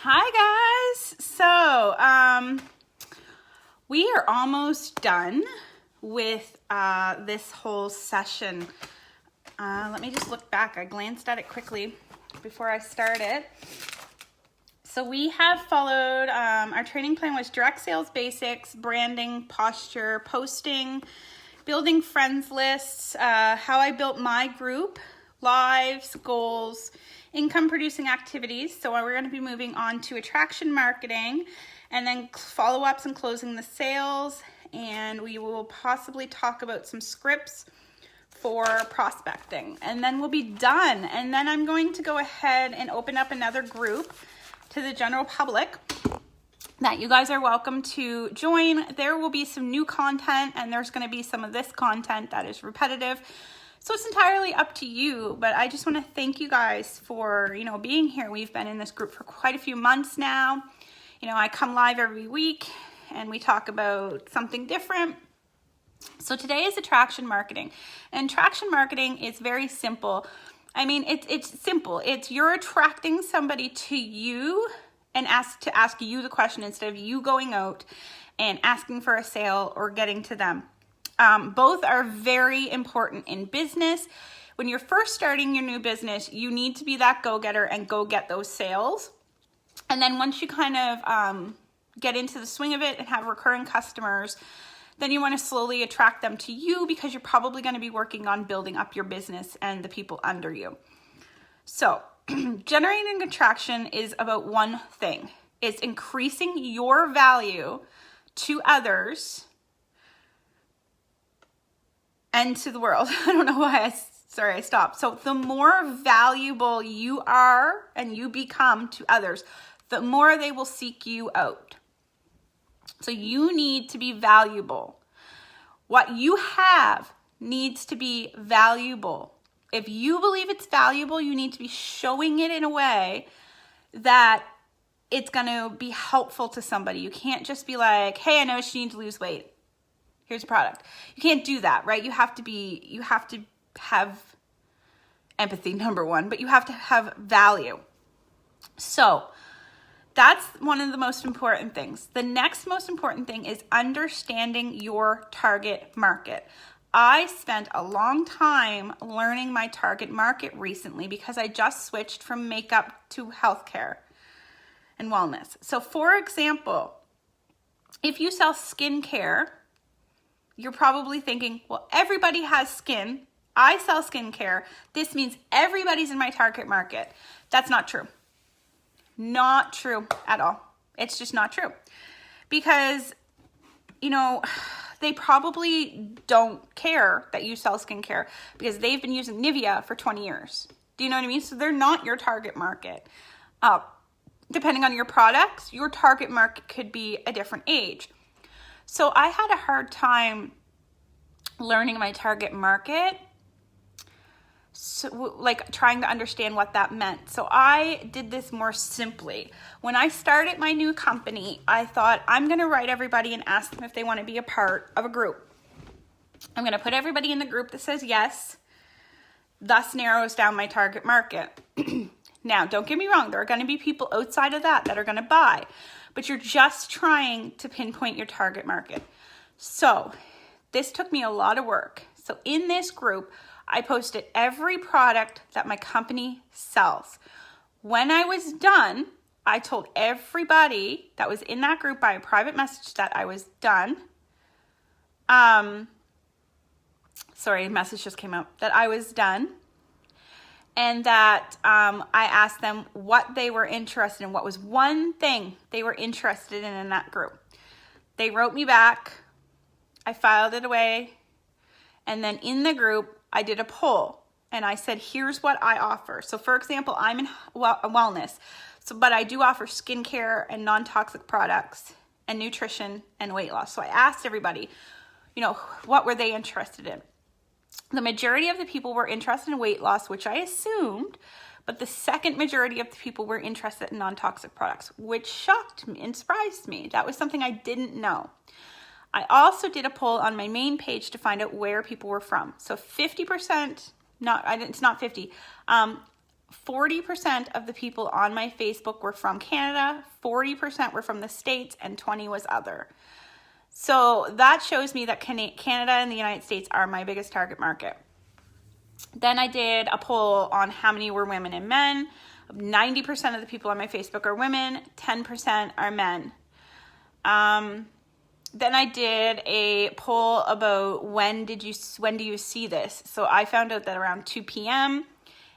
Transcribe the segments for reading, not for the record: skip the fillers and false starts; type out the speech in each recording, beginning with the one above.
Hi guys. We are almost done with this whole session. Let me just look back. I glanced at it quickly before I started. So we have followed, our training plan was direct sales basics, branding, posture, posting, building friends lists, how I built my group, lives, goals, income producing activities. So we're going to be moving on to attraction marketing and then follow-ups and closing the sales. And we will possibly talk about some scripts for prospecting, and then we'll be done. And then I'm going to go ahead and open up another group to the general public that you guys are welcome to join. There will be some new content, and there's going to be some of this content that is repetitive. So it's entirely up to you, but I just want to thank you guys for, being here. We've been in this group for quite a few months now. I come live every week and we talk about something different. So today is attraction marketing, and attraction marketing is very simple. I mean, it's simple. It's you're attracting somebody to you and ask you the question instead of you going out and asking for a sale or getting to them. Both are very important in business. When you're first starting your new business, you need to be that go-getter and go get those sales. And then once you kind of get into the swing of it and have recurring customers, then you want to slowly attract them to you, because you're probably going to be working on building up your business and the people under you. So generating attraction is about one thing. It's increasing your value to others and to the world. I don't know why I stopped. So the more valuable you are and you become to others, the more they will seek you out. So you need to be valuable. What you have needs to be valuable. If you believe it's valuable, you need to be showing it in a way that it's going to be helpful to somebody. You can't just be like, hey, I know she needs to lose weight. Here's a product. You can't do that, right? You have to have empathy, number one, but you have to have value. So that's one of the most important things. The next most important thing is understanding your target market. I spent a long time learning my target market recently because I just switched from makeup to healthcare and wellness. So for example, if you sell skincare, you're probably thinking, well, everybody has skin. I sell skincare. This means everybody's in my target market. That's not true. Not true at all. It's just not true. Because, they probably don't care that you sell skincare because they've been using Nivea for 20 years. Do you know what I mean? So they're not your target market. Depending on your products, your target market could be a different age. So I had a hard time learning my target market. So, like trying to understand what that meant. So I did this more simply. When I started my new company, I thought I'm going to write everybody and ask them if they want to be a part of a group. I'm going to put everybody in the group that says yes, thus narrows down my target market. Now, don't get me wrong. There are going to be people outside of that are going to buy, but you're just trying to pinpoint your target market. So this took me a lot of work. So in this group, I posted every product that my company sells. When I was done, I told everybody that was in that group by a private message that I was done. Sorry, a message just came up that I was done. And that I asked them what they were interested in, what was one thing they were interested in that group. They wrote me back. I filed it away. And then in the group, I did a poll and I said, here's what I offer. So for example, I'm in wellness, but I do offer skincare and non-toxic products and nutrition and weight loss. So I asked everybody, what were they interested in? The majority of the people were interested in weight loss, which I assumed, but the second majority of the people were interested in non-toxic products, which shocked me and surprised me. That was something I didn't know. I also did a poll on my main page to find out where people were from. So 50%, it's not 50, 40% of the people on my Facebook were from Canada, 40% were from the States, and 20 was other. So that shows me that Canada and the United States are my biggest target market. Then I did a poll on how many were women and men. 90% of the people on my Facebook are women, 10% are men. Then I did a poll about when do you see this? So I found out that around 2 p.m.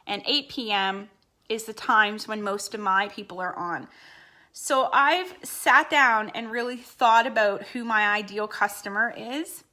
and 8 p.m. is the times when most of my people are on. So I've sat down and really thought about who my ideal customer is.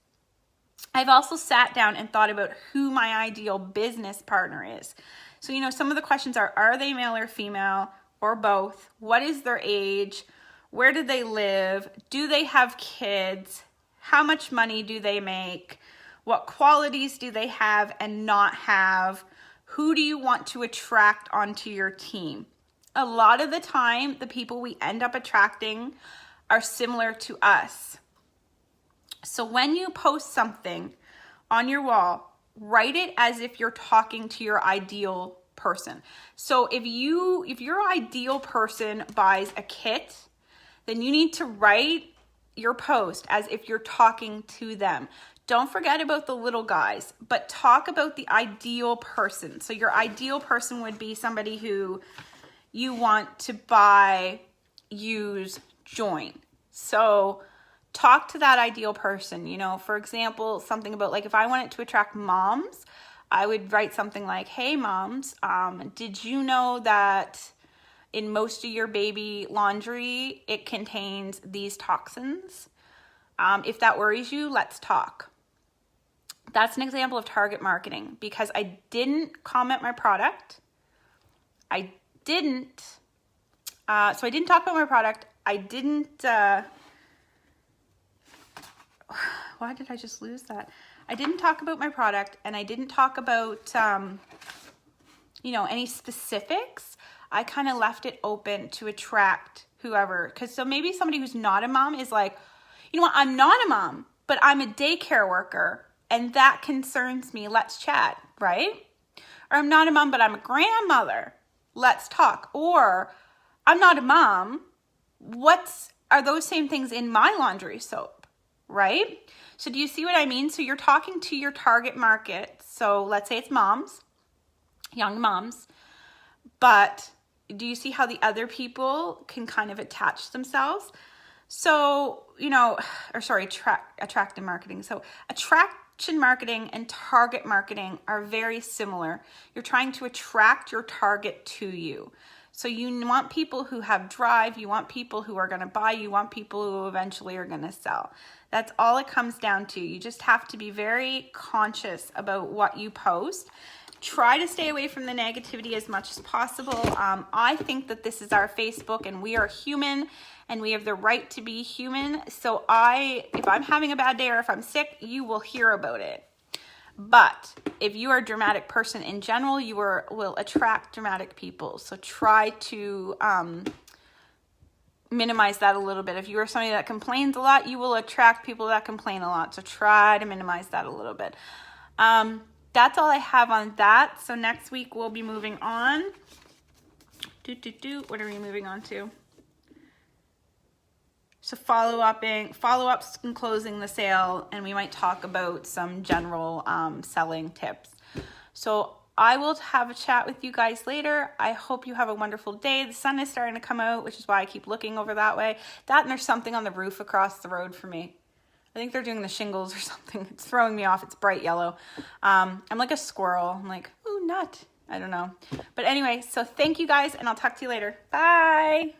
I've also sat down and thought about who my ideal business partner is. So, you know, some of the questions are they male or female or both? What is their age? Where do they live? Do they have kids? How much money do they make? What qualities do they have and not have? Who do you want to attract onto your team? A lot of the time, the people we end up attracting are similar to us. So when you post something on your wall, write it as if you're talking to your ideal person. So if your ideal person buys a kit, then you need to write your post as if you're talking to them. Don't forget about the little guys, but talk about the ideal person. So your ideal person would be somebody who you want to buy, use, join. So talk to that ideal person. You know, for example, something about like if I wanted to attract moms, I would write something like, hey moms, did you know that in most of your baby laundry, it contains these toxins? If that worries you, let's talk. That's an example of target marketing because I didn't comment my product. I didn't talk about my product. I didn't, why did I just lose that? I didn't talk about my product and I didn't talk about, you know, any specifics. I kind of left it open to attract whoever. Because so maybe somebody who's not a mom is like, you know what, I'm not a mom, but I'm a daycare worker and that concerns me. Let's chat, right? Or I'm not a mom, but I'm a grandmother. Let's talk. Or I'm not a mom. Are those same things in my laundry soap, right? So do you see what I mean? So you're talking to your target market. So let's say it's moms, young moms, but do you see how the other people can kind of attach themselves? So, you know, attraction marketing. So attraction marketing and target marketing are very similar. You're trying to attract your target to you. So you want people who have drive, you want people who are going to buy, you want people who eventually are going to sell. That's all it comes down to. You just have to be very conscious about what you post. Try to stay away from the negativity as much as possible. I think that this is our Facebook and we are human and we have the right to be human. So if I'm having a bad day or if I'm sick, you will hear about it. But if you are a dramatic person in general, you will attract dramatic people. So try to minimize that a little bit. If you are somebody that complains a lot, you will attract people that complain a lot. So try to minimize that a little bit. That's all I have on that. So next week we'll be moving on. What are we moving on to? So follow-ups and closing the sale, and we might talk about some general selling tips. So I will have a chat with you guys later. I hope you have a wonderful day. The sun is starting to come out, which is why I keep looking over that way. That and there's something on the roof across the road for me. I think they're doing the shingles or something. It's throwing me off. It's bright yellow. I'm like a squirrel. I'm like, ooh, nut. I don't know. But anyway, so thank you guys, and I'll talk to you later. Bye.